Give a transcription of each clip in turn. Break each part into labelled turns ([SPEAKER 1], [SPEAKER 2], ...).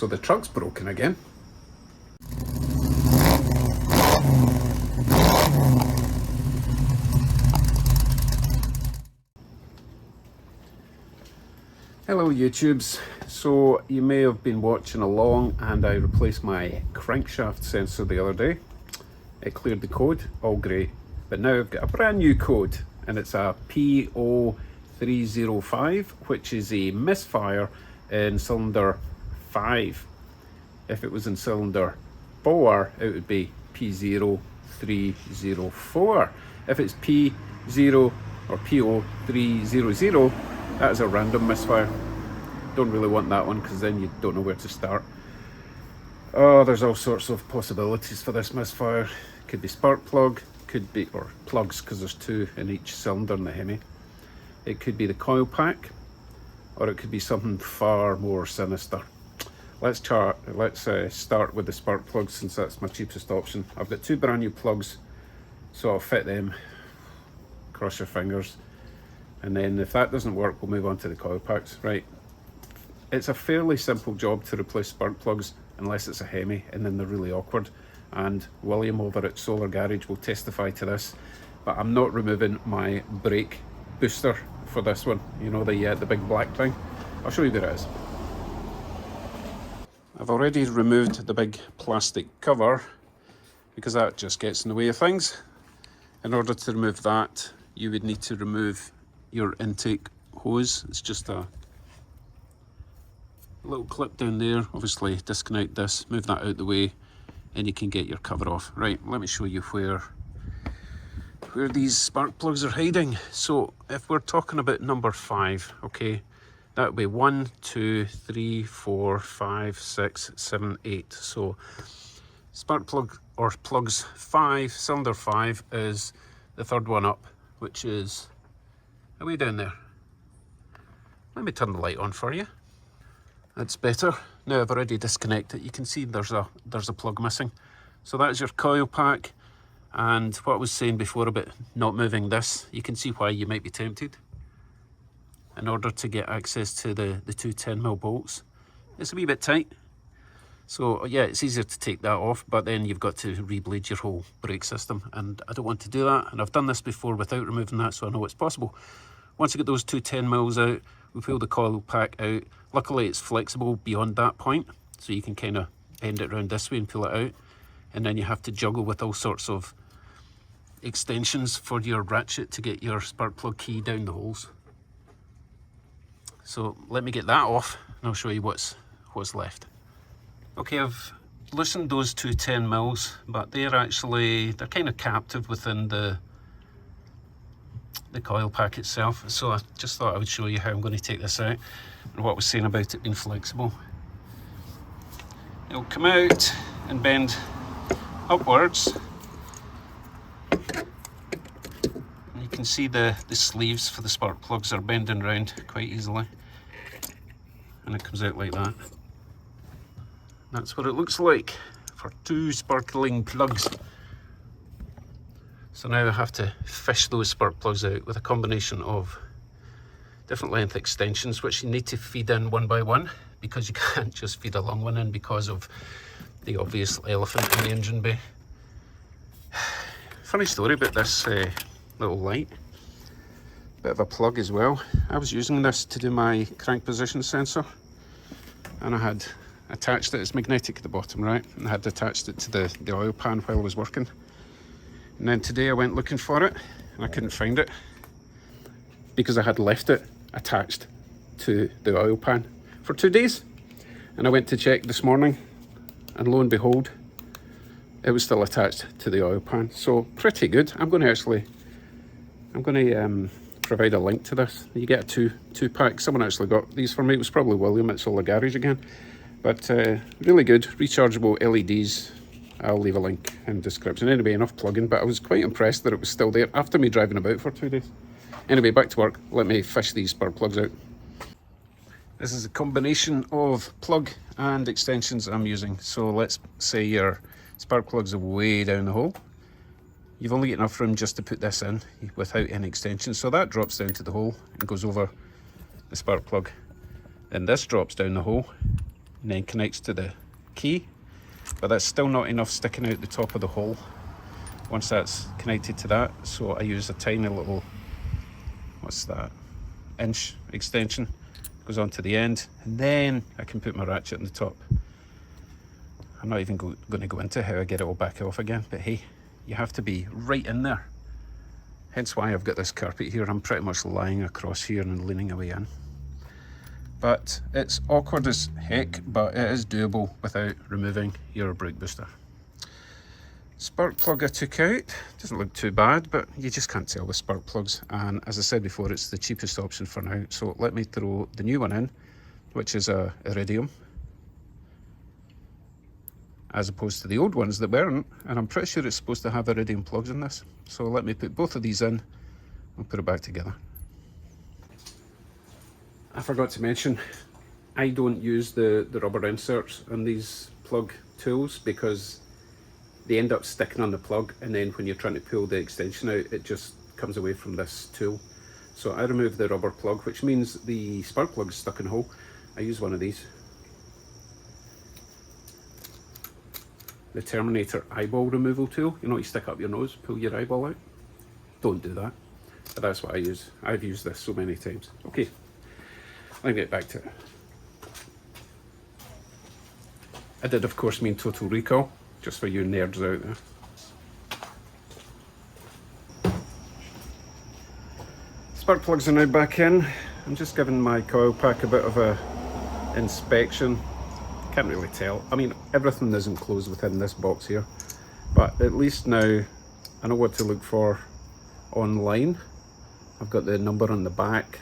[SPEAKER 1] So the truck's broken again. Hello YouTubes, so you may have been watching along and I replaced my crankshaft sensor the other day. It cleared the code, all great, but now I've got a brand new code and it's a P0305, which is a misfire in cylinder 5. If it was in cylinder 4 it would be P0304. If it's P0 or PO300, that is a random misfire. Don't really want that one because then you don't know where to start. Oh, there's all sorts of possibilities for this misfire. Could be spark plug, could be, or plugs because there's 2 in each cylinder in the Hemi. It could be the coil pack, or it could be something far more sinister. Let's start with the spark plug since that's my cheapest option. I've got 2 brand new plugs, so I'll fit them. Cross your fingers. And then if that doesn't work, we'll move on to the coil packs. Right, it's a fairly simple job to replace spark plugs unless it's a Hemi, and then they're really awkward. And William over at Solar Garage will testify to this, but I'm not removing my brake booster for this one. You know, the big black thing. I'll show you where it is. I've already removed the big plastic cover because that just gets in the way of things. In order to remove that, you would need to remove your intake hose. It's just a little clip down there. Obviously disconnect this, move that out the way, and you can get your cover off. Right, let me show you where these spark plugs are hiding. So if we're talking about number 5, okay, that would be 1, 2, 3, 4, 5, 6, 7, 8. So spark plug or plugs 5, cylinder 5 is the third one up, which is way down there. Let me turn the light on for you. That's better. Now I've already disconnected. You can see there's a plug missing. So that's your coil pack. And what I was saying before about not moving this, you can see why you might be tempted. In order to get access to the 2 10mm bolts, it's a wee bit tight. So yeah, it's easier to take that off, but then you've got to rebleed your whole brake system, and I don't want to do that. And I've done this before without removing that, so I know it's possible. Once you get those 2 10mm out, we pull the coil pack out. Luckily it's flexible beyond that point, so you can kind of bend it around this way and pull it out. And then you have to juggle with all sorts of extensions for your ratchet to get your spark plug key down the holes. So let me get that off and I'll show you what's left. Okay, I've loosened those 2 10mm, but they're kind of captive within the coil pack itself. So I just thought I would show you how I'm going to take this out and what I was saying about it being flexible. It'll come out and bend upwards. And you can see the sleeves for the spark plugs are bending round quite easily. And it comes out like that. That's what it looks like for 2 sparkling plugs. So now I have to fish those spark plugs out with a combination of different length extensions, which you need to feed in one by one, because you can't just feed a long one in because of the obvious elephant in the engine bay. Funny story about this little light. Bit of a plug as well. I was using this to do my crank position sensor, and I had attached it. It's magnetic at the bottom, right? And I had attached it to the oil pan while I was working. And then today I went looking for it and I couldn't find it because I had left it attached to the oil pan for 2 days. And I went to check this morning and lo and behold, it was still attached to the oil pan. So pretty good. I'm going to provide a link to this. You get a two pack. Someone actually got these for me. It was probably William at Solar Garage again. But really good, rechargeable LEDs. I'll leave a link in the description. Anyway, enough plugging, but I was quite impressed that it was still there after me driving about for 2 days. Anyway, back to work. Let me fish these spark plugs out. This is a combination of plug and extensions I'm using. So let's say your spark plugs are way down the hole. You've only got enough room just to put this in without any extensions. So that drops down to the hole and goes over the spark plug. Then this drops down the hole and then connects to the key, but that's still not enough sticking out the top of the hole once that's connected to that. So I use a tiny little, what's that, inch extension, goes on to the end, and then I can put my ratchet on the top. I'm not even going to go into how I get it all back off again, but hey, you have to be right in there. Hence why I've got this carpet here. I'm pretty much lying across here and leaning away in. But it's awkward as heck, but it is doable without removing your brake booster. Spark plug I took out, doesn't look too bad, but you just can't tell with spark plugs. And as I said before, it's the cheapest option for now. So let me throw the new one in, which is a iridium, as opposed to the old ones that weren't. And I'm pretty sure it's supposed to have iridium plugs in this. So let me put both of these in and put it back together. I forgot to mention, I don't use the rubber inserts on these plug tools because they end up sticking on the plug, and then when you're trying to pull the extension out, it just comes away from this tool. So I remove the rubber plug, which means the spark plug is stuck in a hole. I use one of these. The Terminator eyeball removal tool. You know, you stick up your nose, pull your eyeball out. Don't do that. But that's what I use. I've used this so many times. Okay, let me get back to it. I did, of course, mean total recall, just for you nerds out there. Spark plugs are now back in. I'm just giving my coil pack a bit of a inspection. Can't really tell. I mean, everything is enclosed within this box here, but at least now I know what to look for online. I've got the number on the back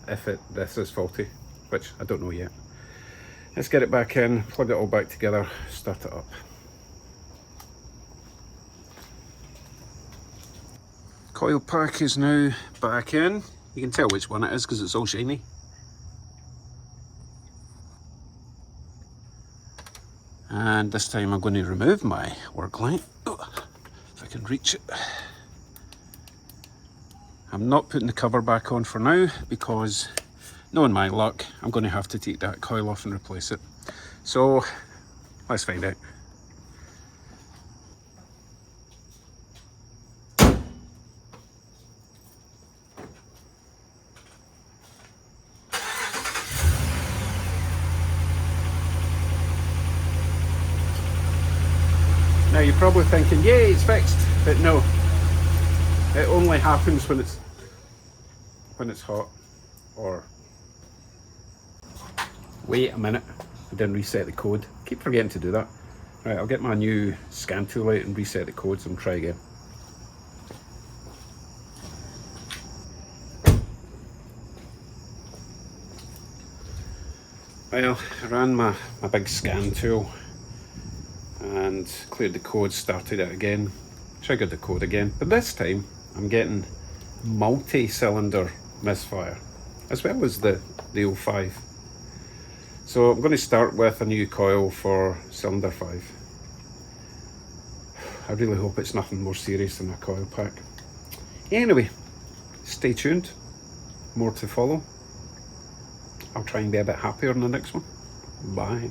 [SPEAKER 1] if this is faulty, which I don't know yet. Let's get it back in, plug it all back together, start it up. Coil pack is now back in. You can tell which one it is because it's all shiny. And this time I'm going to remove my work light. Oh, if I can reach it. I'm not putting the cover back on for now because, knowing my luck, I'm going to have to take that coil off and replace it. So let's find out. Now you're probably thinking, yay, it's fixed, but no. It only happens when it's hot. Or wait a minute, I didn't reset the code. Keep forgetting to do that. Right, I'll get my new scan tool out and reset the codes and try again. Well, I ran my big scan tool and cleared the code, started it again, triggered the code again, but this time I'm getting multi-cylinder misfire as well as the 05. So I'm going to start with a new coil for cylinder 5. I really hope it's nothing more serious than a coil pack. Anyway, stay tuned, more to follow. I'll try and be a bit happier in the next one. Bye.